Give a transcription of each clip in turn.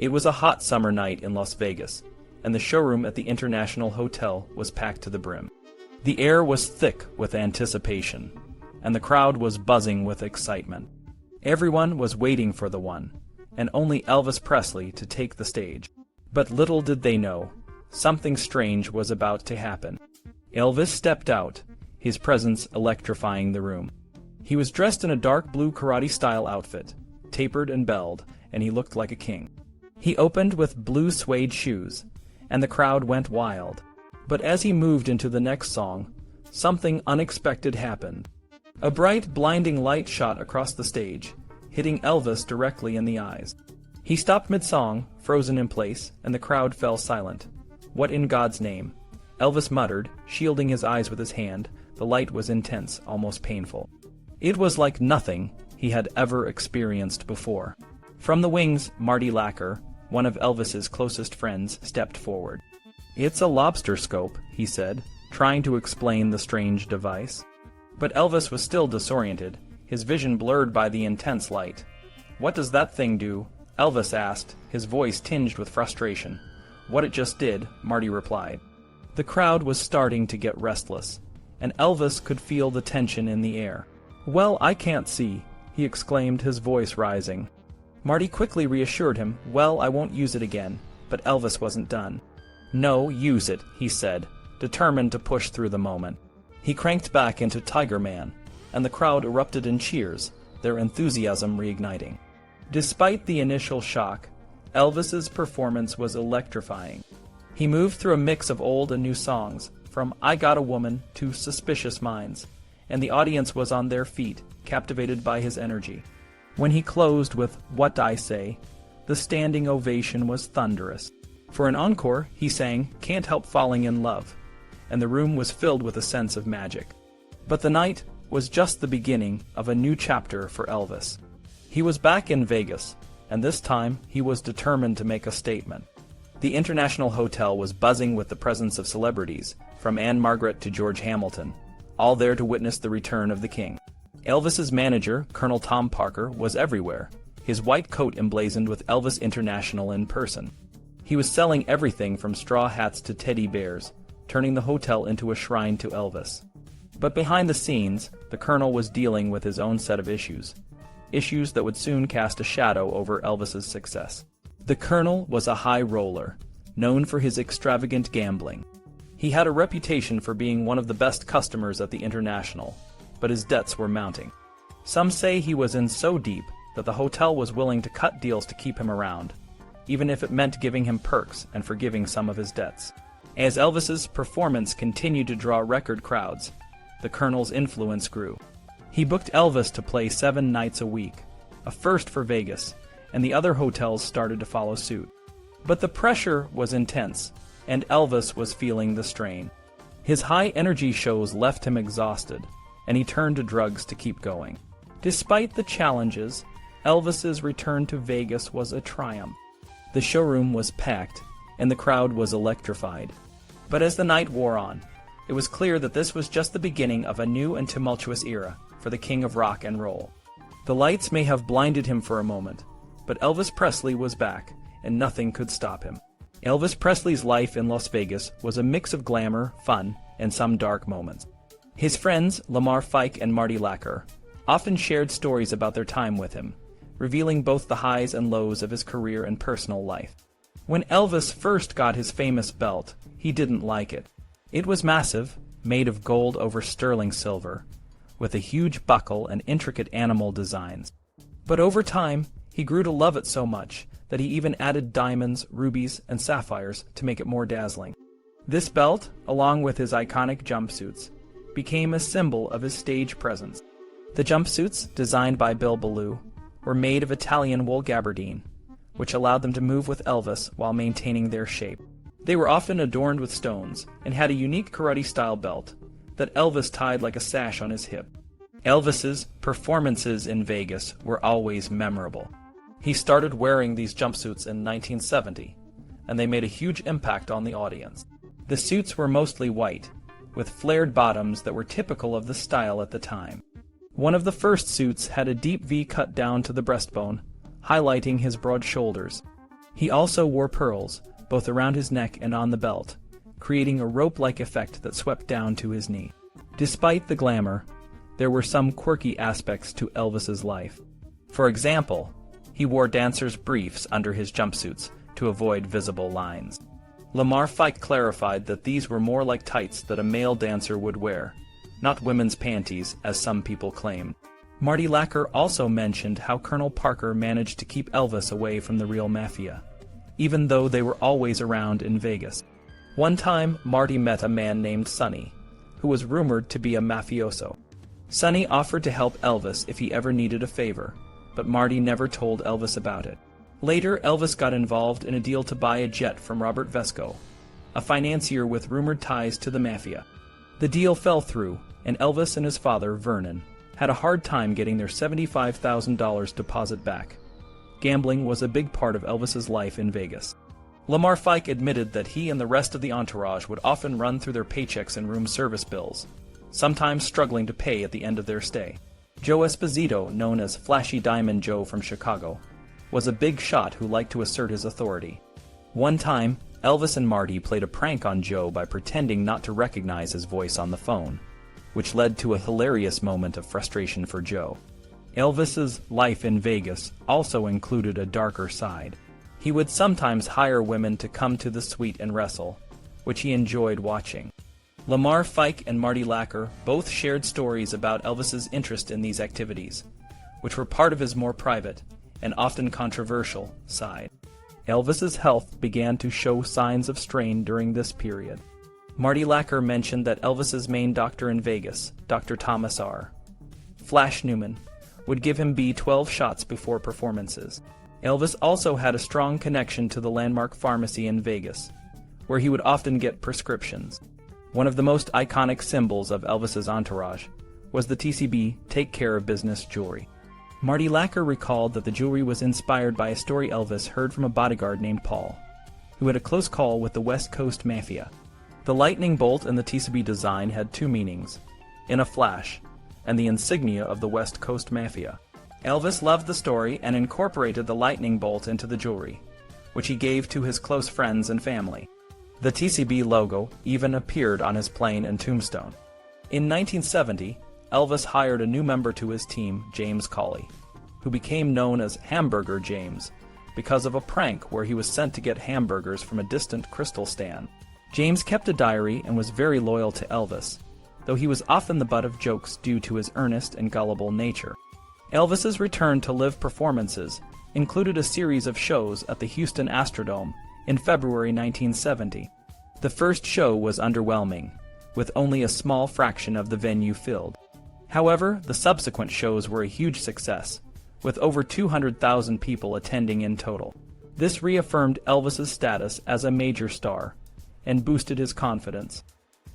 It was a hot summer night in Las Vegas, and the showroom at the International Hotel was packed to the brim. The air was thick with anticipation, and the crowd was buzzing with excitement. Everyone was waiting for the one, and only Elvis Presley to take the stage. But little did they know, something strange was about to happen. Elvis stepped out, his presence electrifying the room. He was dressed in a dark blue karate-style outfit, tapered and belled, and he looked like a king. He opened with blue suede shoes, and the crowd went wild. But as he moved into the next song, something unexpected happened. A bright, blinding light shot across the stage, hitting Elvis directly in the eyes. He stopped mid-song, frozen in place, and the crowd fell silent. "What in God's name?" Elvis muttered, shielding his eyes with his hand. The light was intense, almost painful. It was like nothing he had ever experienced before. From the wings, Marty Lacker, one of Elvis's closest friends, stepped forward. "It's a lobster scope," he said, trying to explain the strange device. But Elvis was still disoriented, his vision blurred by the intense light. "What does that thing do?" Elvis asked, his voice tinged with frustration. "What it just did," Marty replied. The crowd was starting to get restless, and Elvis could feel the tension in the air. "Well, I can't see," he exclaimed, his voice rising. Marty quickly reassured him, "Well, I won't use it again." But Elvis wasn't done. "No, use it," he said, determined to push through the moment. He cranked back into Tiger Man, and the crowd erupted in cheers, their enthusiasm reigniting. Despite the initial shock, Elvis's performance was electrifying. He moved through a mix of old and new songs, from "I Got a Woman" to "Suspicious Minds," and the audience was on their feet, captivated by his energy. When he closed with "What I Say," the standing ovation was thunderous. For an encore, he sang "Can't Help Falling in Love," and the room was filled with a sense of magic. But the night was just the beginning of a new chapter for Elvis. He was back in Vegas, and this time he was determined to make a statement. The International Hotel was buzzing with the presence of celebrities, from Anne Margaret to George Hamilton, all there to witness the return of the king. Elvis's manager, Colonel Tom Parker, was everywhere, his white coat emblazoned with Elvis International in person. He was selling everything from straw hats to teddy bears, turning the hotel into a shrine to Elvis. But behind the scenes, the Colonel was dealing with his own set of issues that would soon cast a shadow over Elvis's success. The Colonel was a high roller, known for his extravagant gambling. He had a reputation for being one of the best customers at the International, but his debts were mounting. Some say he was in so deep that the hotel was willing to cut deals to keep him around, even if it meant giving him perks and forgiving some of his debts. As Elvis's performance continued to draw record crowds, the Colonel's influence grew. He booked Elvis to play 7 nights a week, a first for Vegas, and the other hotels started to follow suit. But the pressure was intense, and Elvis was feeling the strain. His high-energy shows left him exhausted, and he turned to drugs to keep going. Despite the challenges, Elvis's return to Vegas was a triumph. The showroom was packed, and the crowd was electrified. But as the night wore on, it was clear that this was just the beginning of a new and tumultuous era for the king of rock and roll. The lights may have blinded him for a moment, but Elvis Presley was back, and nothing could stop him. Elvis Presley's life in Las Vegas was a mix of glamour, fun, and some dark moments. His friends, Lamar, Fike, and Marty Lacker, often shared stories about their time with him, revealing both the highs and lows of his career and personal life. When Elvis first got his famous belt, he didn't like it. It was massive, made of gold over sterling silver, with a huge buckle and intricate animal designs. But over time, he grew to love it so much that he even added diamonds, rubies, and sapphires to make it more dazzling. This belt, along with his iconic jumpsuits, became a symbol of his stage presence. The jumpsuits, designed by Bill Ballou, were made of Italian wool gabardine, which allowed them to move with Elvis while maintaining their shape. They were often adorned with stones and had a unique karate-style belt that Elvis tied like a sash on his hip. Elvis's performances in Vegas were always memorable. He started wearing these jumpsuits in 1970, and they made a huge impact on the audience. The suits were mostly white, with flared bottoms that were typical of the style at the time. One of the first suits had a deep V cut down to the breastbone, highlighting his broad shoulders. He also wore pearls, both around his neck and on the belt, creating a rope-like effect that swept down to his knee. Despite the glamour, there were some quirky aspects to Elvis's life. For example, he wore dancers' briefs under his jumpsuits to avoid visible lines. Lamar Fike clarified that these were more like tights that a male dancer would wear, not women's panties, as some people claimed. Marty Lacker also mentioned how Colonel Parker managed to keep Elvis away from the real mafia, even though they were always around in Vegas. One time, Marty met a man named Sonny, who was rumored to be a mafioso. Sonny offered to help Elvis if he ever needed a favor, but Marty never told Elvis about it. Later, Elvis got involved in a deal to buy a jet from Robert Vesco, a financier with rumored ties to the mafia. The deal fell through, and Elvis and his father, Vernon, had a hard time getting their $75,000 deposit back. Gambling was a big part of Elvis's life in Vegas. Lamar Fike admitted that he and the rest of the entourage would often run through their paychecks and room service bills, sometimes struggling to pay at the end of their stay. Joe Esposito, known as Flashy Diamond Joe from Chicago, was a big shot who liked to assert his authority. One time, Elvis and Marty played a prank on Joe by pretending not to recognize his voice on the phone, which led to a hilarious moment of frustration for Joe. Elvis's life in Vegas also included a darker side. He would sometimes hire women to come to the suite and wrestle, which he enjoyed watching. Lamar Fike and Marty Lacker both shared stories about Elvis's interest in these activities, which were part of his more private and often controversial side. Elvis's health began to show signs of strain during this period. Marty Lacker mentioned that Elvis's main doctor in Vegas, Dr. Thomas R. Flash Newman, would give him B12 shots before performances. Elvis also had a strong connection to the Landmark Pharmacy in Vegas, where he would often get prescriptions. One of the most iconic symbols of Elvis's entourage was the TCB Take Care of Business jewelry. Marty Lacker recalled that the jewelry was inspired by a story Elvis heard from a bodyguard named Paul, who had a close call with the West Coast Mafia. The lightning bolt in the TCB design had two meanings: in a flash, and the insignia of the West Coast Mafia. Elvis loved the story and incorporated the lightning bolt into the jewelry, which he gave to his close friends and family. The TCB logo even appeared on his plane and tombstone. In 1970, Elvis hired a new member to his team, James Cawley, who became known as Hamburger James because of a prank where he was sent to get hamburgers from a distant crystal stand. James kept a diary and was very loyal to Elvis, though he was often the butt of jokes due to his earnest and gullible nature. Elvis's return to live performances included a series of shows at the Houston Astrodome in February 1970. The first show was underwhelming, with only a small fraction of the venue filled. However, the subsequent shows were a huge success, with over 200,000 people attending in total. This reaffirmed Elvis's status as a major star and boosted his confidence.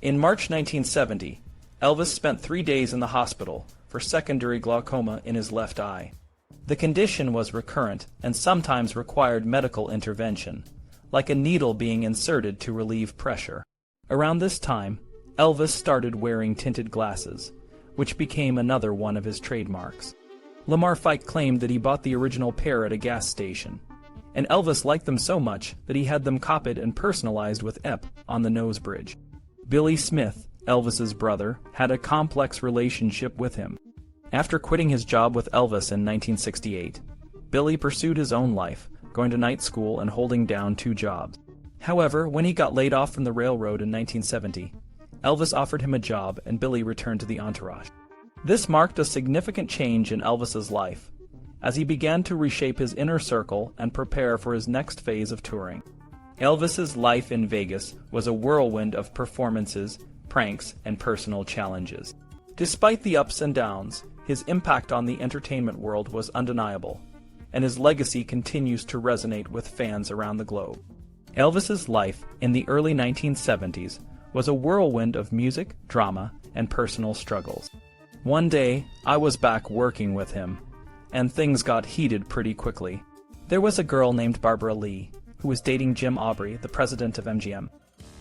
In March 1970, Elvis spent 3 days in the hospital for secondary glaucoma in his left eye. The condition was recurrent and sometimes required medical intervention, like a needle being inserted to relieve pressure. Around this time, Elvis started wearing tinted glasses, which became another one of his trademarks. Lamar Fike claimed that he bought the original pair at a gas station, and Elvis liked them so much that he had them copied and personalized with Ep on the nose bridge. Billy Smith, Elvis's brother, had a complex relationship with him. After quitting his job with Elvis in 1968, Billy pursued his own life, going to night school and holding down 2 jobs. However, when he got laid off from the railroad in 1970, Elvis offered him a job and Billy returned to the entourage. This marked a significant change in Elvis's life, as he began to reshape his inner circle and prepare for his next phase of touring. Elvis's life in Vegas was a whirlwind of performances, pranks, and personal challenges. Despite the ups and downs, his impact on the entertainment world was undeniable, and his legacy continues to resonate with fans around the globe. Elvis's life in the early 1970s was a whirlwind of music, drama, and personal struggles. One day, I was back working with him, and things got heated pretty quickly. There was a girl named Barbara Lee, who was dating Jim Aubrey, the president of MGM.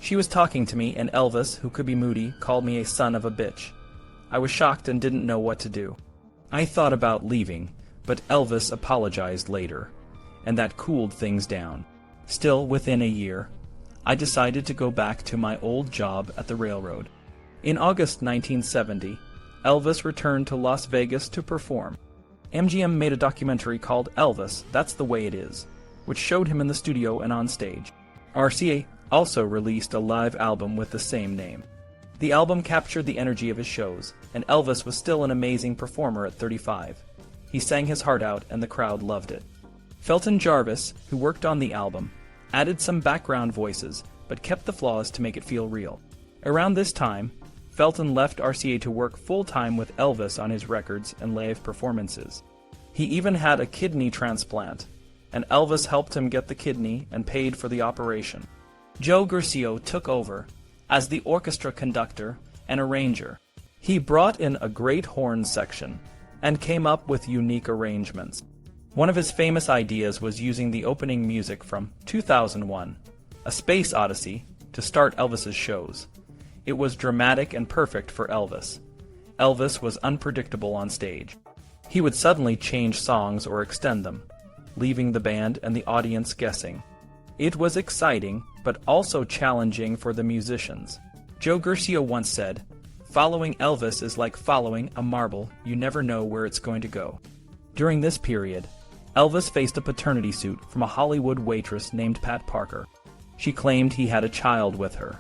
She was talking to me, and Elvis, who could be moody, called me a son of a bitch. I was shocked and didn't know what to do. I thought about leaving, but Elvis apologized later, and that cooled things down. Still, within a year, I decided to go back to my old job at the railroad. In August 1970, Elvis returned to Las Vegas to perform. MGM made a documentary called Elvis, That's the Way It Is, which showed him in the studio and on stage. RCA also released a live album with the same name. The album captured the energy of his shows, and Elvis was still an amazing performer at 35. He sang his heart out, and the crowd loved it. Felton Jarvis, who worked on the album, added some background voices, but kept the flaws to make it feel real. Around this time, Felton left RCA to work full-time with Elvis on his records and live performances. He even had a kidney transplant, and Elvis helped him get the kidney and paid for the operation. Joe Garcia took over as the orchestra conductor and arranger. He brought in a great horn section and came up with unique arrangements. One of his famous ideas was using the opening music from 2001, A Space Odyssey, to start Elvis's shows. It was dramatic and perfect for Elvis. Elvis was unpredictable on stage. He would suddenly change songs or extend them, leaving the band and the audience guessing. It was exciting, but also challenging for the musicians. Joe Garcia once said, "Following Elvis is like following a marble. You never know where it's going to go." During this period, Elvis faced a paternity suit from a Hollywood waitress named Pat Parker. She claimed he had a child with her,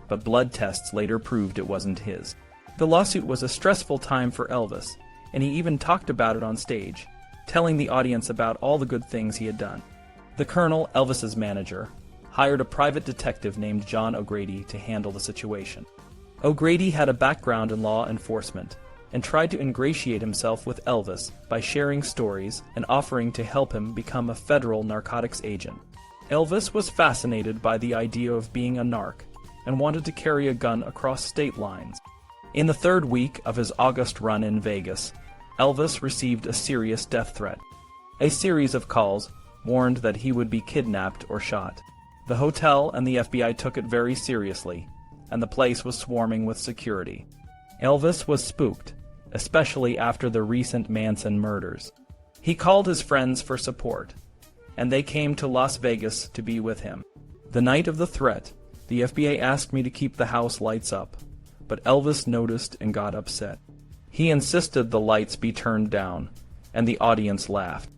but blood tests later proved it wasn't his. The lawsuit was a stressful time for Elvis, and he even talked about it on stage, telling the audience about all the good things he had done. The Colonel, Elvis's manager, hired a private detective named John O'Grady to handle the situation. O'Grady had a background in law enforcement and tried to ingratiate himself with Elvis by sharing stories and offering to help him become a federal narcotics agent. Elvis was fascinated by the idea of being a narc and wanted to carry a gun across state lines. In the third week of his August run in Vegas, Elvis received a serious death threat. A series of calls warned that he would be kidnapped or shot. The hotel and the FBI took it very seriously, and the place was swarming with security. Elvis was spooked, especially after the recent Manson murders. He called his friends for support, and they came to Las Vegas to be with him. The night of the threat, the FBI asked me to keep the house lights up, but Elvis noticed and got upset. He insisted the lights be turned down, and the audience laughed.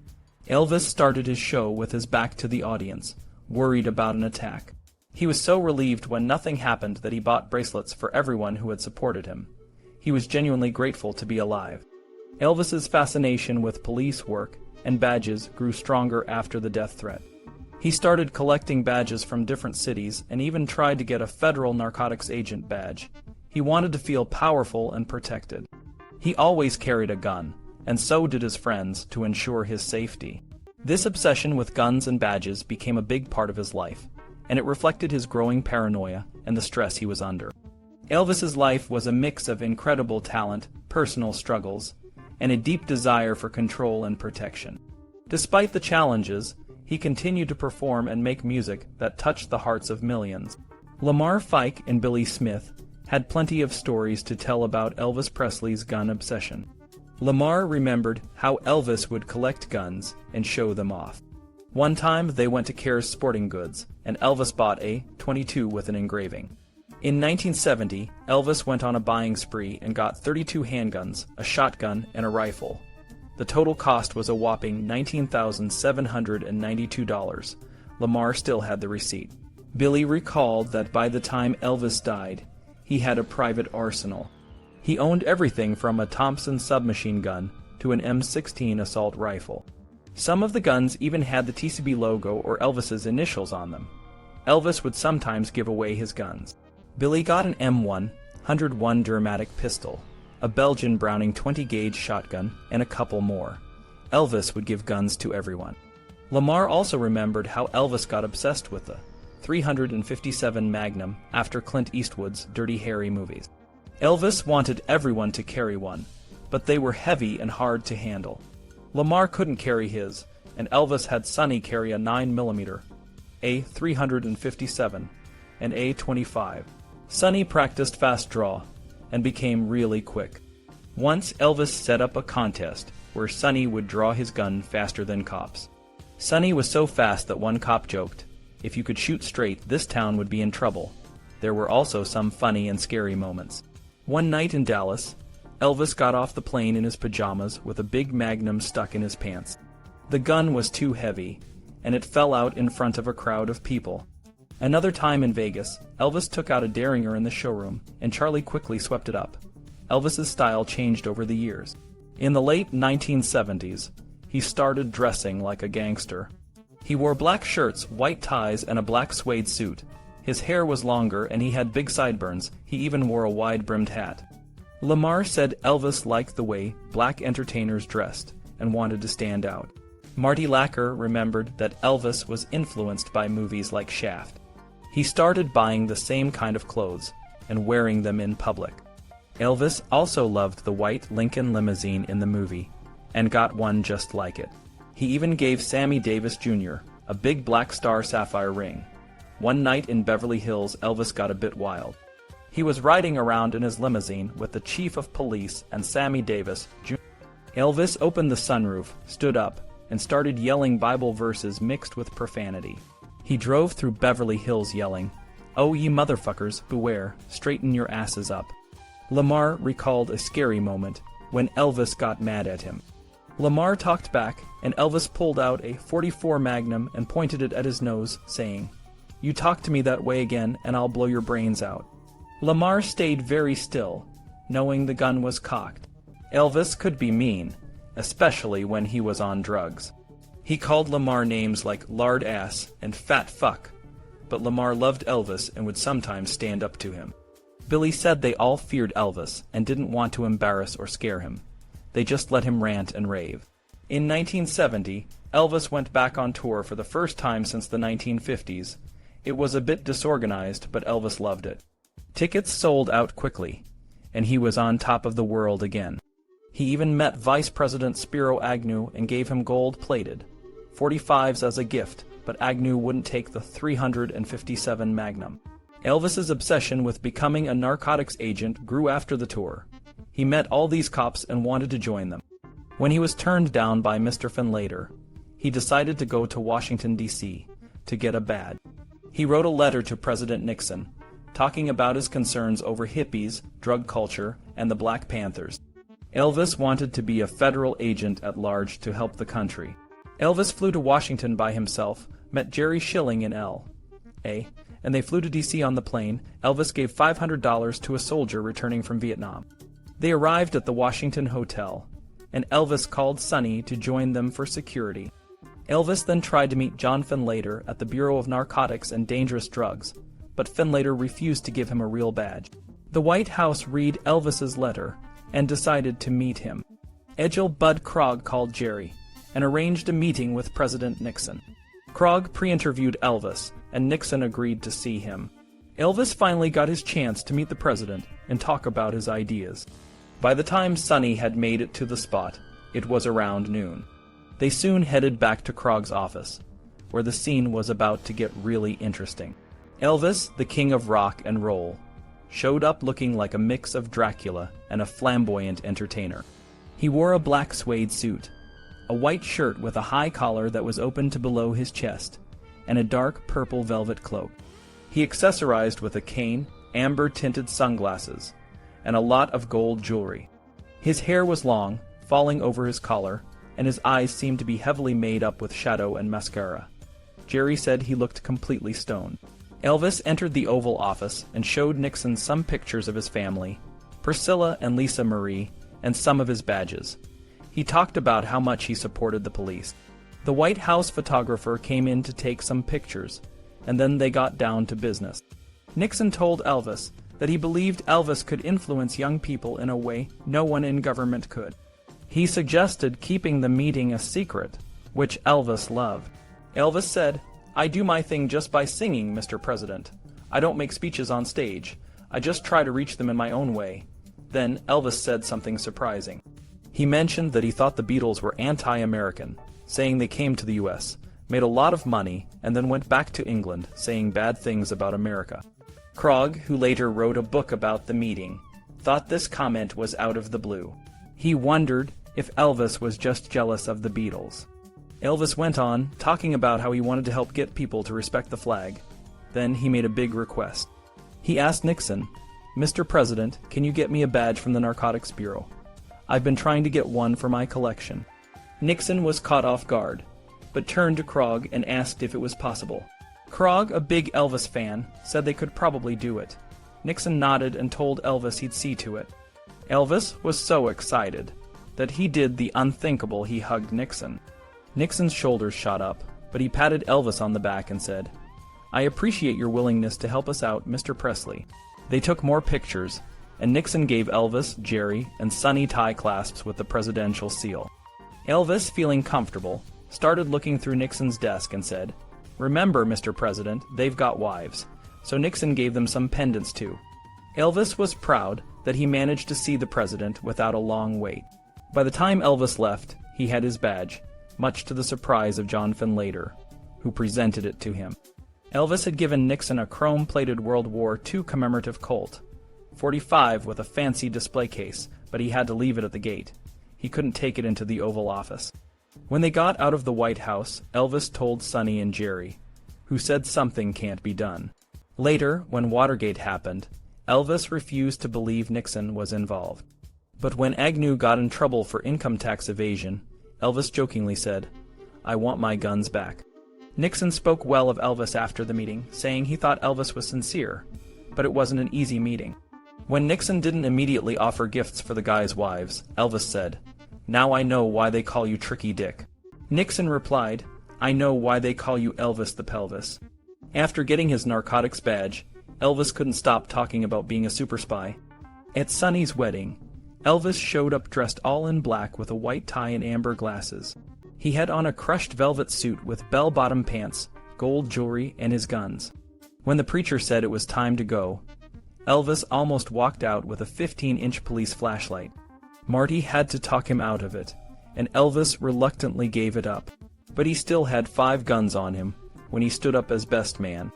Elvis started his show with his back to the audience, worried about an attack. He was so relieved when nothing happened that he bought bracelets for everyone who had supported him. He was genuinely grateful to be alive. Elvis's fascination with police work and badges grew stronger after the death threat. He started collecting badges from different cities and even tried to get a federal narcotics agent badge. He wanted to feel powerful and protected. He always carried a gun, and so did his friends, to ensure his safety. This obsession with guns and badges became a big part of his life, and it reflected his growing paranoia and the stress he was under. Elvis's life was a mix of incredible talent, personal struggles, and a deep desire for control and protection. Despite the challenges, he continued to perform and make music that touched the hearts of millions. Lamar, Fike, and Billy Smith had plenty of stories to tell about Elvis Presley's gun obsession. Lamar remembered how Elvis would collect guns and show them off. One time they went to Care's Sporting Goods, and Elvis bought a .22 with an engraving. In 1970, Elvis went on a buying spree and got 32 handguns, a shotgun, and a rifle. The total cost was a whopping $19,792. Lamar still had the receipt. Billy recalled that by the time Elvis died, he had a private arsenal. He owned everything from a Thompson submachine gun to an M16 assault rifle. Some of the guns even had the TCB logo or Elvis's initials on them. Elvis would sometimes give away his guns. Billy got an M1 101 Duramatic pistol, a Belgian Browning 20-gauge shotgun, and a couple more. Elvis would give guns to everyone. Lamar also remembered how Elvis got obsessed with the .357 Magnum after Clint Eastwood's Dirty Harry movies. Elvis wanted everyone to carry one, but they were heavy and hard to handle. Lamar couldn't carry his, and Elvis had Sonny carry a 9mm, a .357, and a .25. Sonny practiced fast draw and became really quick. Once Elvis set up a contest where Sonny would draw his gun faster than cops. Sonny was so fast that one cop joked, "If you could shoot straight, this town would be in trouble." There were also some funny and scary moments. One night in Dallas, Elvis got off the plane in his pajamas with a big magnum stuck in his pants. The gun was too heavy, and it fell out in front of a crowd of people. Another time in Vegas, Elvis took out a Derringer in the showroom, and Charlie quickly swept it up. Elvis's style changed over the years. In the late 1970s, he started dressing like a gangster. He wore black shirts, white ties, and a black suede suit. His hair was longer, and he had big sideburns. He even wore a wide-brimmed hat. Lamar said Elvis liked the way black entertainers dressed and wanted to stand out. Marty Lacker remembered that Elvis was influenced by movies like Shaft. He started buying the same kind of clothes and wearing them in public. Elvis also loved the white Lincoln limousine in the movie and got one just like it. He even gave Sammy Davis Jr. a big black star sapphire ring. One night in Beverly Hills, Elvis got a bit wild. He was riding around in his limousine with the chief of police and Sammy Davis Jr. Elvis opened the sunroof, stood up, and started yelling Bible verses mixed with profanity. He drove through Beverly Hills yelling, "Oh, ye motherfuckers, beware, straighten your asses up." Lamar recalled a scary moment when Elvis got mad at him. Lamar talked back, and Elvis pulled out a .44 Magnum and pointed it at his nose, saying, "You talk to me that way again, and I'll blow your brains out." Lamar stayed very still, knowing the gun was cocked. Elvis could be mean, especially when he was on drugs. He called Lamar names like lard ass and fat fuck, but Lamar loved Elvis and would sometimes stand up to him. Billy said they all feared Elvis and didn't want to embarrass or scare him. They just let him rant and rave. In 1970, Elvis went back on tour for the first time since the 1950s. It was a bit disorganized, but Elvis loved it. Tickets sold out quickly, and he was on top of the world again. He even met Vice President Spiro Agnew and gave him gold-plated .45s as a gift, but Agnew wouldn't take the .357 Magnum. Elvis's obsession with becoming a narcotics agent grew after the tour. He met all these cops and wanted to join them. When he was turned down by Mr. Finlater, he decided to go to Washington, D.C. to get a badge. He wrote a letter to President Nixon, talking about his concerns over hippies, drug culture, and the Black Panthers. Elvis wanted to be a federal agent at large to help the country. Elvis flew to Washington by himself, met Jerry Schilling in L.A., and they flew to D.C. on the plane. Elvis gave $500 to a soldier returning from Vietnam. They arrived at the Washington Hotel, and Elvis called Sonny to join them for security. Elvis then tried to meet John Finlater at the Bureau of Narcotics and Dangerous Drugs, but Finlater refused to give him a real badge. The White House read Elvis's letter and decided to meet him. Egil Bud Krog called Jerry and arranged a meeting with President Nixon. Krog pre-interviewed Elvis, and Nixon agreed to see him. Elvis finally got his chance to meet the president and talk about his ideas. By the time Sonny had made it to the spot, it was around noon. They soon headed back to Krog's office, where the scene was about to get really interesting. Elvis, the king of rock and roll, showed up looking like a mix of Dracula and a flamboyant entertainer. He wore a black suede suit, a white shirt with a high collar that was open to below his chest, and a dark purple velvet cloak. He accessorized with a cane, amber-tinted sunglasses, and a lot of gold jewelry. His hair was long, falling over his collar, and his eyes seemed to be heavily made up with shadow and mascara. Jerry said he looked completely stoned. Elvis entered the Oval Office and showed Nixon some pictures of his family, Priscilla and Lisa Marie, and some of his badges. He talked about how much he supported the police. The White House photographer came in to take some pictures, and then they got down to business. Nixon told Elvis that he believed Elvis could influence young people in a way no one in government could. He suggested keeping the meeting a secret, which Elvis loved. Elvis said, "I do my thing just by singing, Mr. President. I don't make speeches on stage. I just try to reach them in my own way." Then Elvis said something surprising. He mentioned that he thought the Beatles were anti-American, saying they came to the U.S., made a lot of money, and then went back to England, saying bad things about America. Krog, who later wrote a book about the meeting, thought this comment was out of the blue. He wondered if Elvis was just jealous of the Beatles. Elvis went on, talking about how he wanted to help get people to respect the flag. Then he made a big request. He asked Nixon, "Mr. President, can you get me a badge from the Narcotics Bureau? I've been trying to get one for my collection." Nixon was caught off guard, but turned to Krog and asked if it was possible. Krog, a big Elvis fan, said they could probably do it. Nixon nodded and told Elvis he'd see to it. Elvis was so excited that he did the unthinkable. He hugged Nixon. Nixon's shoulders shot up, but he patted Elvis on the back and said, "I appreciate your willingness to help us out, Mr. Presley." They took more pictures, and Nixon gave Elvis, Jerry, and Sonny tie clasps with the presidential seal. Elvis, feeling comfortable, started looking through Nixon's desk and said, "Remember, Mr. President, they've got wives." So Nixon gave them some pendants too. Elvis was proud that he managed to see the president without a long wait. By the time Elvis left, he had his badge, much to the surprise of John Finlater, who presented it to him. Elvis had given Nixon a chrome-plated World War II commemorative Colt, .45 with a fancy display case, but he had to leave it at the gate. He couldn't take it into the Oval Office. When they got out of the White House, Elvis told Sonny and Jerry, who said something can't be done. Later, when Watergate happened, Elvis refused to believe Nixon was involved. But when Agnew got in trouble for income tax evasion, Elvis jokingly said, "I want my guns back." Nixon spoke well of Elvis after the meeting, saying he thought Elvis was sincere, but it wasn't an easy meeting. When Nixon didn't immediately offer gifts for the guys' wives, Elvis said, "Now I know why they call you Tricky Dick." Nixon replied, "I know why they call you Elvis the Pelvis." After getting his narcotics badge, Elvis couldn't stop talking about being a super spy. At Sonny's wedding, Elvis showed up dressed all in black with a white tie and amber glasses. He had on a crushed velvet suit with bell-bottom pants, gold jewelry, and his guns. When the preacher said it was time to go, Elvis almost walked out with a 15-inch police flashlight. Marty had to talk him out of it, and Elvis reluctantly gave it up. But he still had 5 guns on him when he stood up as best man.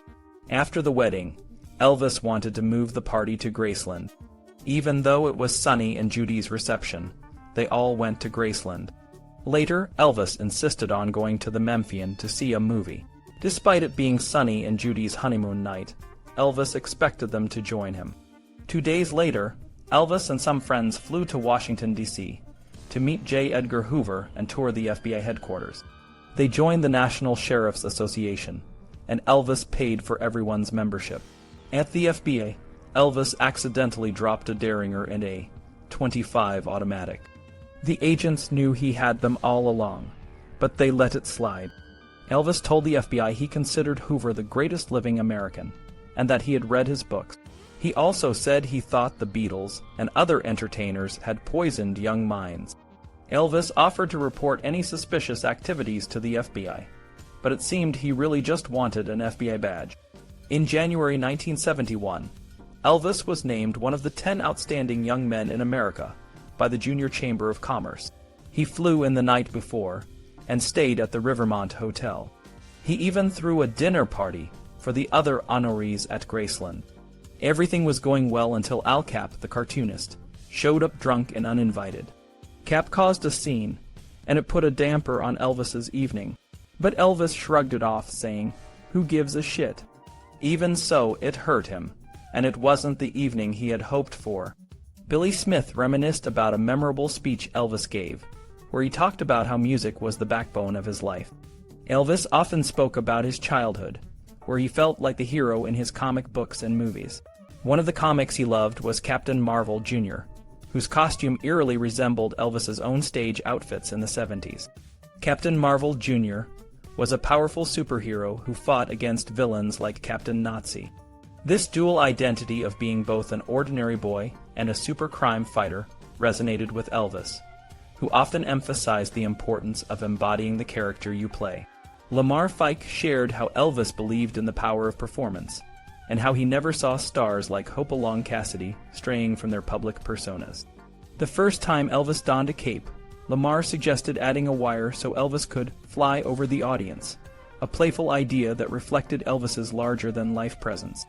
After the wedding, Elvis wanted to move the party to Graceland. Even though it was Sonny and Judy's reception, they all went to Graceland. Later, Elvis insisted on going to the Memphian to see a movie. Despite it being Sonny and Judy's honeymoon night, Elvis expected them to join him. 2 days later, Elvis and some friends flew to Washington, D.C. to meet J. Edgar Hoover and tour the FBI headquarters. They joined the National Sheriff's Association, and Elvis paid for everyone's membership. At the FBI, Elvis accidentally dropped a Derringer and a .25 automatic. The agents knew he had them all along, but they let it slide. Elvis told the FBI he considered Hoover the greatest living American, and that he had read his books. He also said he thought the Beatles and other entertainers had poisoned young minds. Elvis offered to report any suspicious activities to the FBI, but it seemed he really just wanted an FBI badge. In January 1971, Elvis was named one of the 10 outstanding young men in America by the Junior Chamber of Commerce. He flew in the night before and stayed at the Rivermont Hotel. He even threw a dinner party for the other honorees at Graceland. Everything was going well until Al Cap, the cartoonist, showed up drunk and uninvited. Cap caused a scene, and it put a damper on Elvis's evening. But Elvis shrugged it off, saying, "Who gives a shit?" Even so, it hurt him, and it wasn't the evening he had hoped for. Billy Smith reminisced about a memorable speech Elvis gave, where he talked about how music was the backbone of his life. Elvis often spoke about his childhood, where he felt like the hero in his comic books and movies. One of the comics he loved was Captain Marvel, Jr., whose costume eerily resembled Elvis's own stage outfits in the 70s. Captain Marvel, Jr. was a powerful superhero who fought against villains like Captain Nazi. This dual identity of being both an ordinary boy and a super crime fighter resonated with Elvis, who often emphasized the importance of embodying the character you play. Lamar Fike shared how Elvis believed in the power of performance, and how he never saw stars like Hopalong Cassidy straying from their public personas. The first time Elvis donned a cape, Lamar suggested adding a wire so Elvis could fly over the audience, a playful idea that reflected Elvis's larger-than-life presence.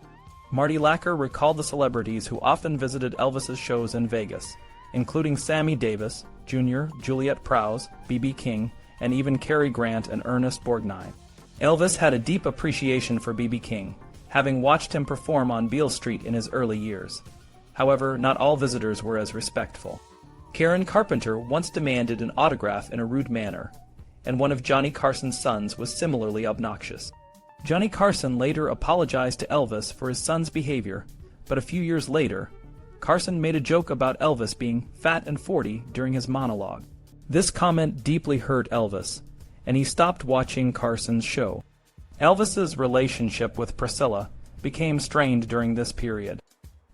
Marty Lacker recalled the celebrities who often visited Elvis's shows in Vegas, including Sammy Davis, Jr., Juliette Prowse, B.B. King, and even Cary Grant and Ernest Borgnine. Elvis had a deep appreciation for B.B. King, having watched him perform on Beale Street in his early years. However, not all visitors were as respectful. Karen Carpenter once demanded an autograph in a rude manner, and one of Johnny Carson's sons was similarly obnoxious. Johnny Carson later apologized to Elvis for his son's behavior, but a few years later, Carson made a joke about Elvis being fat and 40 during his monologue. This comment deeply hurt Elvis, and he stopped watching Carson's show. Elvis's relationship with Priscilla became strained during this period.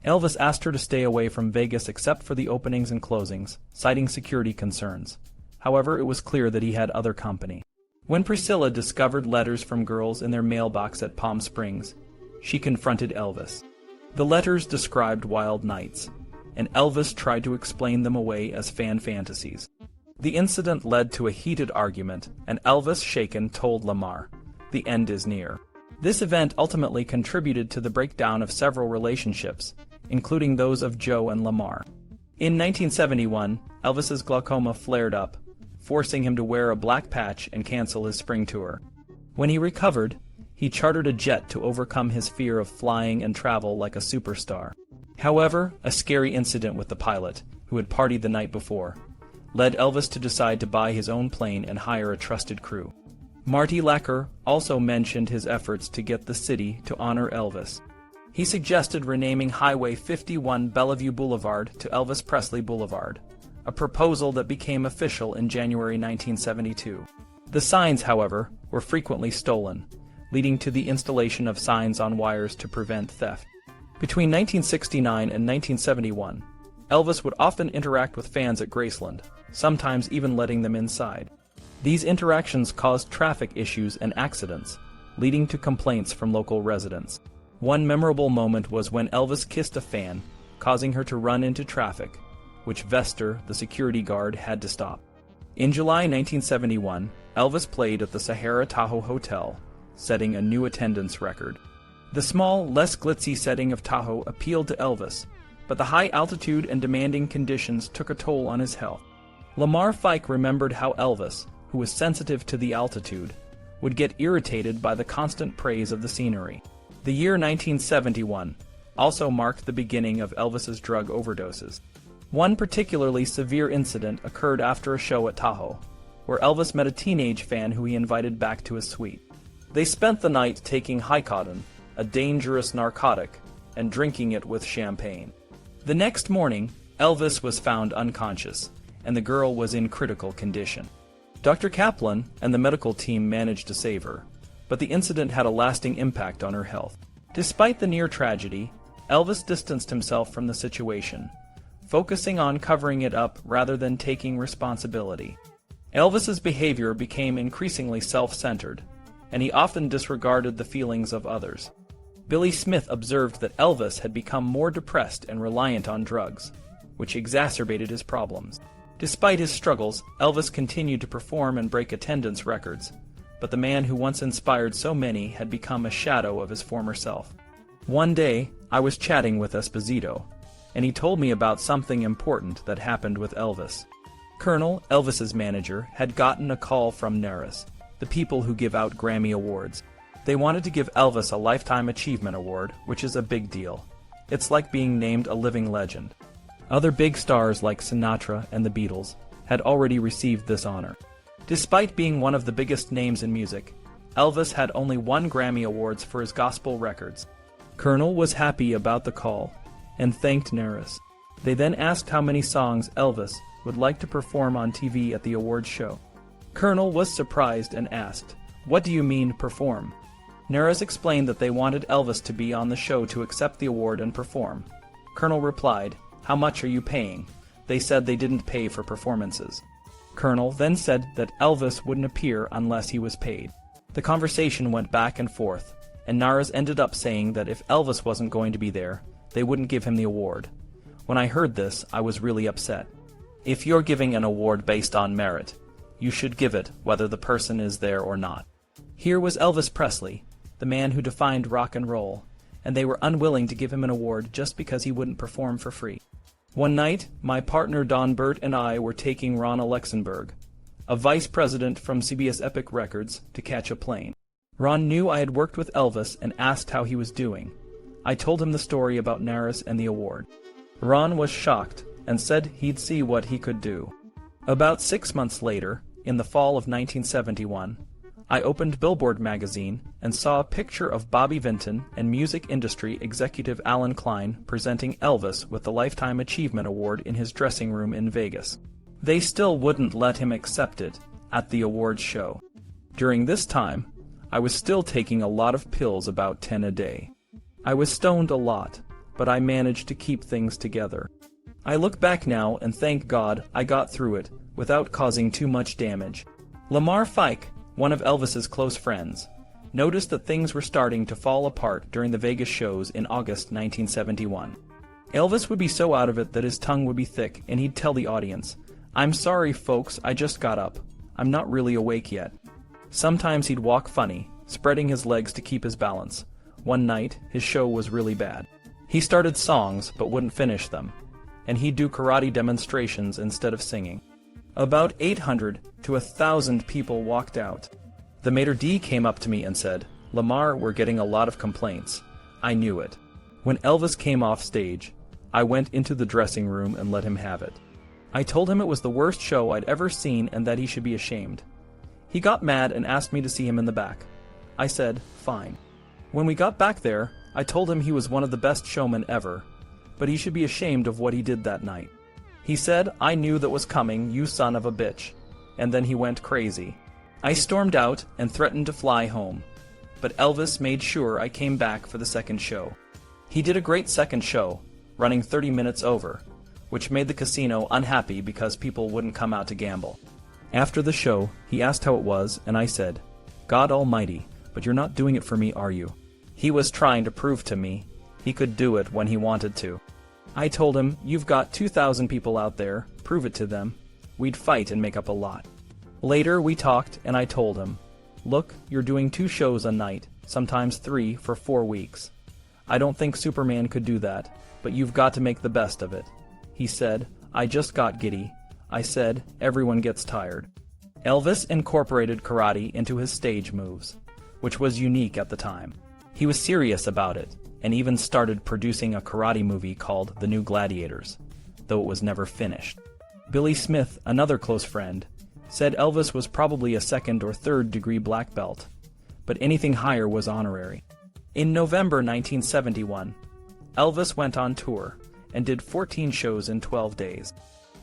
Elvis asked her to stay away from Vegas except for the openings and closings, citing security concerns. However, it was clear that he had other company. When Priscilla discovered letters from girls in their mailbox at Palm Springs, she confronted Elvis. The letters described wild nights, and Elvis tried to explain them away as fan fantasies. The incident led to a heated argument, and Elvis, shaken, told Lamar, "The end is near." This event ultimately contributed to the breakdown of several relationships, including those of Joe and Lamar. In 1971, Elvis's glaucoma flared up, forcing him to wear a black patch and cancel his spring tour. When he recovered, he chartered a jet to overcome his fear of flying and travel like a superstar. However, a scary incident with the pilot, who had partied the night before, led Elvis to decide to buy his own plane and hire a trusted crew. Marty Lacker also mentioned his efforts to get the city to honor Elvis. He suggested renaming Highway 51 Bellevue Boulevard to Elvis Presley Boulevard, a proposal that became official in January 1972. The signs, however, were frequently stolen, leading to the installation of signs on wires to prevent theft. Between 1969 and 1971, Elvis would often interact with fans at Graceland, sometimes even letting them inside. These interactions caused traffic issues and accidents, leading to complaints from local residents. One memorable moment was when Elvis kissed a fan, causing her to run into traffic, which Vester, the security guard, had to stop. In July 1971, Elvis played at the Sahara Tahoe Hotel, setting a new attendance record. The small, less glitzy setting of Tahoe appealed to Elvis, but the high altitude and demanding conditions took a toll on his health. Lamar Fike remembered how Elvis, who was sensitive to the altitude, would get irritated by the constant praise of the scenery. The year 1971 also marked the beginning of Elvis's drug overdoses. One particularly severe incident occurred after a show at Tahoe, where Elvis met a teenage fan who he invited back to his suite. They spent the night taking Hicodin, a dangerous narcotic, and drinking it with champagne. The next morning, Elvis was found unconscious, and the girl was in critical condition. Dr. Kaplan and the medical team managed to save her, but the incident had a lasting impact on her health. Despite the near tragedy, Elvis distanced himself from the situation, focusing on covering it up rather than taking responsibility. Elvis's behavior became increasingly self-centered, and he often disregarded the feelings of others. Billy Smith observed that Elvis had become more depressed and reliant on drugs, which exacerbated his problems. Despite his struggles, Elvis continued to perform and break attendance records, but the man who once inspired so many had become a shadow of his former self. One day, I was chatting with Esposito, and he told me about something important that happened with Elvis. Colonel, Elvis's manager, had gotten a call from NARAS, the people who give out Grammy Awards. They wanted to give Elvis a Lifetime Achievement Award, which is a big deal. It's like being named a living legend. Other big stars like Sinatra and the Beatles had already received this honor. Despite being one of the biggest names in music, Elvis had only won Grammy Awards for his gospel records. Colonel was happy about the call and thanked NARAS. They then asked how many songs Elvis would like to perform on TV at the awards show. Colonel was surprised and asked, "What do you mean, perform?" NARAS explained that they wanted Elvis to be on the show to accept the award and perform. Colonel replied, "How much are you paying?" They said they didn't pay for performances. Colonel then said that Elvis wouldn't appear unless he was paid. The conversation went back and forth, and NARAS ended up saying that if Elvis wasn't going to be there, they wouldn't give him the award. When I heard this, I was really upset. If you're giving an award based on merit, you should give it whether the person is there or not. Here was Elvis Presley, the man who defined rock and roll, and they were unwilling to give him an award just because he wouldn't perform for free. One night, my partner Don Burt and I were taking Ron Alexenberg, a vice president from CBS Epic Records, to catch a plane. Ron knew I had worked with Elvis and asked how he was doing. I told him the story about Naris and the award. Ron was shocked and said he'd see what he could do. About 6 months later, in the fall of 1971, I opened Billboard magazine and saw a picture of Bobby Vinton and music industry executive Alan Klein presenting Elvis with the Lifetime Achievement Award in his dressing room in Vegas. They still wouldn't let him accept it at the awards show. During this time, I was still taking a lot of pills, about 10 a day. I was stoned a lot, but I managed to keep things together. I look back now and thank God I got through it without causing too much damage. Lamar Fike, one of Elvis's close friends, noticed that things were starting to fall apart during the Vegas shows in August 1971. Elvis would be so out of it that his tongue would be thick and he'd tell the audience, "I'm sorry folks, I just got up. I'm not really awake yet." Sometimes he'd walk funny, spreading his legs to keep his balance. One night, his show was really bad. He started songs but wouldn't finish them, and he'd do karate demonstrations instead of singing. About 800 to 1,000 people walked out. The maitre d' came up to me and said, "Lamar, we're getting a lot of complaints." I knew it. When Elvis came off stage, I went into the dressing room and let him have it. I told him it was the worst show I'd ever seen and that he should be ashamed. He got mad and asked me to see him in the back. I said, "Fine." When we got back there, I told him he was one of the best showmen ever, but he should be ashamed of what he did that night. He said, "I knew that was coming, you son of a bitch," and then he went crazy. I stormed out and threatened to fly home, but Elvis made sure I came back for the second show. He did a great second show, running 30 minutes over, which made the casino unhappy because people wouldn't come out to gamble. After the show, he asked how it was, and I said, "God almighty, but you're not doing it for me, are you?" He was trying to prove to me he could do it when he wanted to. I told him, "You've got 2,000 people out there, prove it to them." We'd fight and make up a lot. Later we talked and I told him, "Look, you're doing 2 shows a night, sometimes 3 for 4 weeks. I don't think Superman could do that, but you've got to make the best of it." He said, "I just got giddy." I said, "Everyone gets tired." Elvis incorporated karate into his stage moves, which was unique at the time. He was serious about it, and even started producing a karate movie called The New Gladiators, though it was never finished. Billy Smith, another close friend, said Elvis was probably a 2nd or 3rd degree black belt, but anything higher was honorary. In November 1971, Elvis went on tour and did 14 shows in 12 days.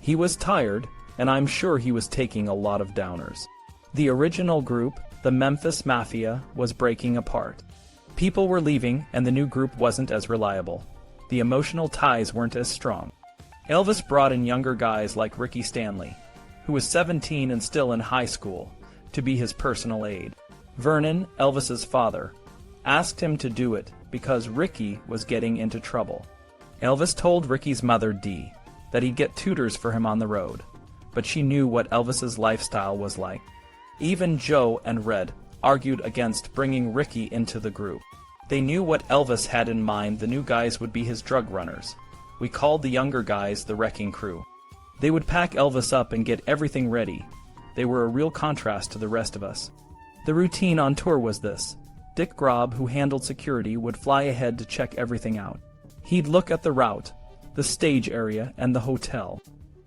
He was tired, and I'm sure he was taking a lot of downers. The original group, the Memphis Mafia, was breaking apart. People were leaving, and the new group wasn't as reliable. The emotional ties weren't as strong. Elvis brought in younger guys like Ricky Stanley, who was 17 and still in high school, to be his personal aide. Vernon, Elvis's father, asked him to do it because Ricky was getting into trouble. Elvis told Ricky's mother, Dee, that he'd get tutors for him on the road, but she knew what Elvis's lifestyle was like. Even Joe and Red argued against bringing Ricky into the group. They knew what Elvis had in mind. The new guys would be his drug runners. We called the younger guys the Wrecking Crew. They would pack Elvis up and get everything ready. They were a real contrast to the rest of us. The routine on tour was this. Dick Grob, who handled security, would fly ahead to check everything out. He'd look at the route, the stage area, and the hotel.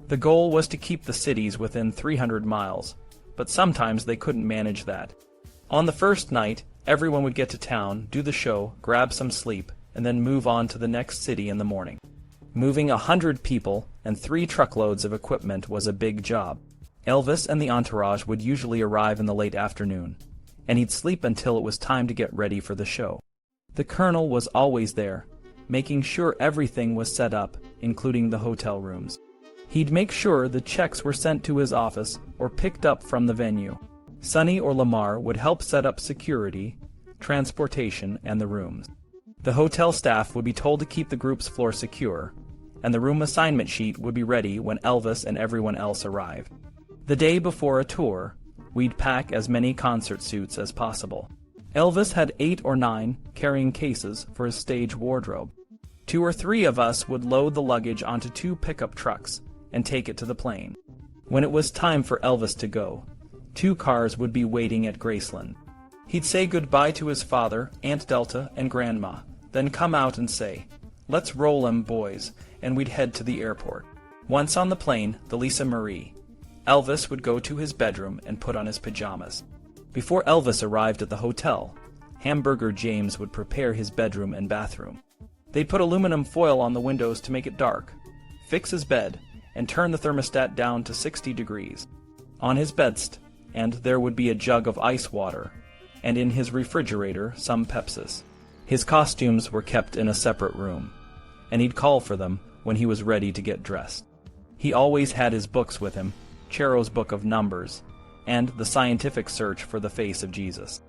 The goal was to keep the cities within 300 miles, but sometimes they couldn't manage that. On the first night, everyone would get to town, do the show, grab some sleep, and then move on to the next city in the morning. Moving 100 people and 3 truckloads of equipment was a big job. Elvis and the entourage would usually arrive in the late afternoon, and he'd sleep until it was time to get ready for the show. The Colonel was always there, making sure everything was set up, including the hotel rooms. He'd make sure the checks were sent to his office or picked up from the venue. Sonny or Lamar would help set up security, transportation, and the rooms. The hotel staff would be told to keep the group's floor secure, and the room assignment sheet would be ready when Elvis and everyone else arrived. The day before a tour, we'd pack as many concert suits as possible. Elvis had 8 or 9 carrying cases for his stage wardrobe. 2 or 3 of us would load the luggage onto 2 pickup trucks and take it to the plane. When it was time for Elvis to go, 2 cars would be waiting at Graceland. He'd say goodbye to his father, Aunt Delta, and Grandma, then come out and say, "Let's roll 'em, boys," and we'd head to the airport. Once on the plane, the Lisa Marie, Elvis would go to his bedroom and put on his pajamas. Before Elvis arrived at the hotel, Hamburger James would prepare his bedroom and bathroom. They'd put aluminum foil on the windows to make it dark, fix his bed, and turn the thermostat down to 60 degrees. On his bedst, and there would be a jug of ice water, and in his refrigerator some Pepsis. His costumes were kept in a separate room, and he'd call for them when he was ready to get dressed. He always had his books with him, Chero's Book of Numbers, and The Scientific Search for the Face of Jesus.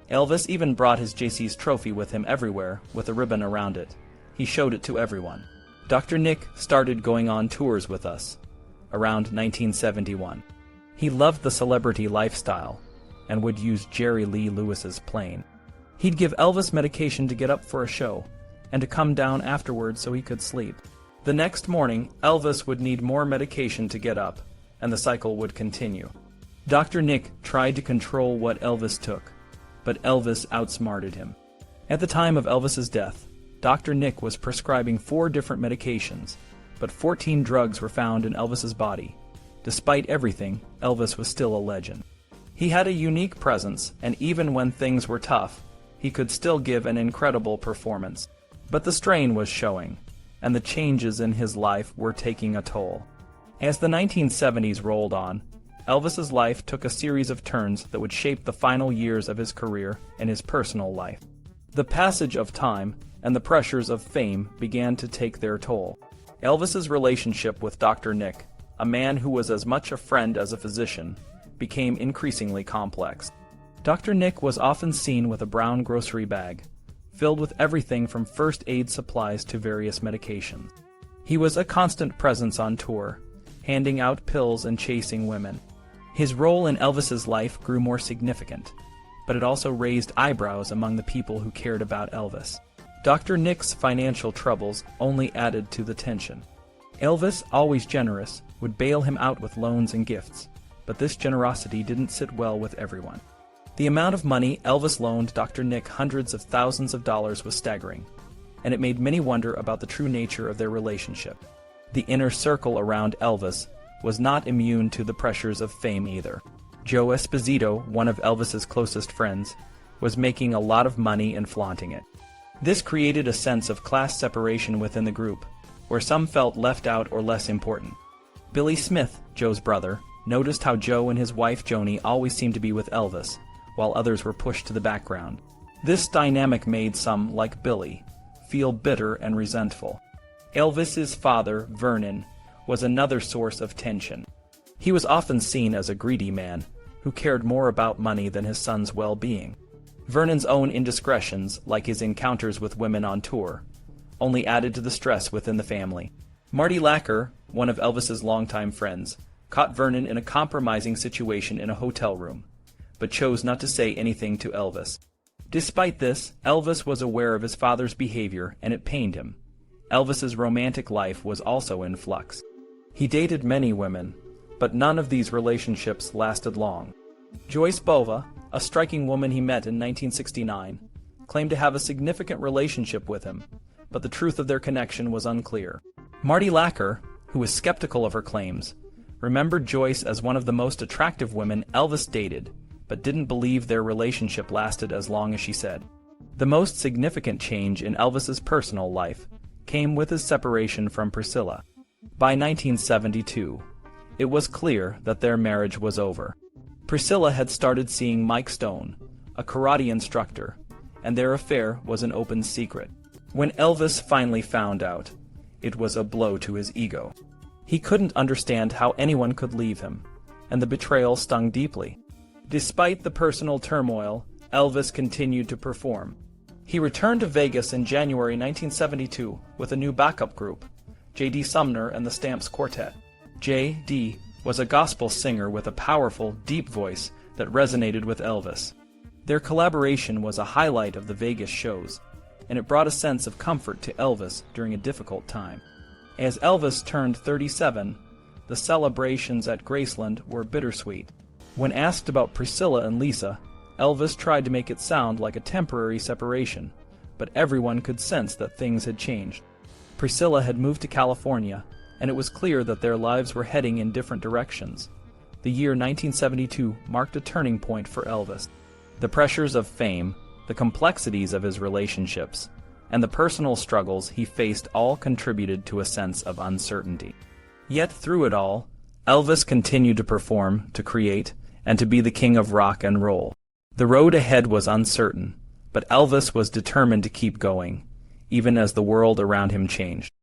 Elvis even brought his JC's trophy with him everywhere with a ribbon around it. He showed it to everyone. Dr. Nick started going on tours with us around 1971. He loved the celebrity lifestyle and would use Jerry Lee Lewis's plane. He'd give Elvis medication to get up for a show and to come down afterwards so he could sleep. The next morning, Elvis would need more medication to get up, and the cycle would continue. Dr. Nick tried to control what Elvis took, but Elvis outsmarted him. At the time of Elvis's death, Dr. Nick was prescribing 4 different medications, but 14 drugs were found in Elvis's body. Despite everything, Elvis was still a legend. He had a unique presence, and even when things were tough, he could still give an incredible performance. But the strain was showing, and the changes in his life were taking a toll. As the 1970s rolled on, Elvis's life took a series of turns that would shape the final years of his career and his personal life. The passage of time and the pressures of fame began to take their toll. Elvis's relationship with Dr. Nick, a man who was as much a friend as a physician, became increasingly complex. Dr. Nick was often seen with a brown grocery bag, filled with everything from first aid supplies to various medications. He was a constant presence on tour, handing out pills and chasing women. His role in Elvis's life grew more significant, but it also raised eyebrows among the people who cared about Elvis. Dr. Nick's financial troubles only added to the tension. Elvis, always generous, would bail him out with loans and gifts, but this generosity didn't sit well with everyone. The amount of money Elvis loaned Dr. Nick, hundreds of thousands of dollars, was staggering, and it made many wonder about the true nature of their relationship. The inner circle around Elvis was not immune to the pressures of fame either. Joe Esposito, one of Elvis's closest friends, was making a lot of money and flaunting it. This created a sense of class separation within the group, where some felt left out or less important. Billy Smith, Joe's brother, noticed how Joe and his wife Joni always seemed to be with Elvis, while others were pushed to the background. This dynamic made some, like Billy, feel bitter and resentful. Elvis's father, Vernon, was another source of tension. He was often seen as a greedy man who cared more about money than his son's well-being. Vernon's own indiscretions, like his encounters with women on tour, only added to the stress within the family. Marty Lacker, one of Elvis's longtime friends, caught Vernon in a compromising situation in a hotel room, but chose not to say anything to Elvis. Despite this, Elvis was aware of his father's behavior, and it pained him. Elvis's romantic life was also in flux. He dated many women, but none of these relationships lasted long. Joyce Bova, a striking woman he met in 1969, claimed to have a significant relationship with him, but the truth of their connection was unclear. Marty Lacker, who was skeptical of her claims, remembered Joyce as one of the most attractive women Elvis dated, but didn't believe their relationship lasted as long as she said. The most significant change in Elvis's personal life came with his separation from Priscilla. By 1972, it was clear that their marriage was over. Priscilla had started seeing Mike Stone, a karate instructor, and their affair was an open secret. When Elvis finally found out, it was a blow to his ego. He couldn't understand how anyone could leave him, and the betrayal stung deeply. Despite the personal turmoil, Elvis continued to perform. He returned to Vegas in January 1972 with a new backup group, J.D. Sumner and the Stamps Quartet. J.D. was a gospel singer with a powerful, deep voice that resonated with Elvis. Their collaboration was a highlight of the Vegas shows, and it brought a sense of comfort to Elvis during a difficult time. As Elvis turned 37, the celebrations at Graceland were bittersweet. When asked about Priscilla and Lisa, Elvis tried to make it sound like a temporary separation, but everyone could sense that things had changed. Priscilla had moved to California, and it was clear that their lives were heading in different directions. The year 1972 marked a turning point for Elvis. The pressures of fame, the complexities of his relationships, and the personal struggles he faced all contributed to a sense of uncertainty. Yet through it all, Elvis continued to perform, to create, and to be the king of rock and roll. The road ahead was uncertain, but Elvis was determined to keep going, even as the world around him changed.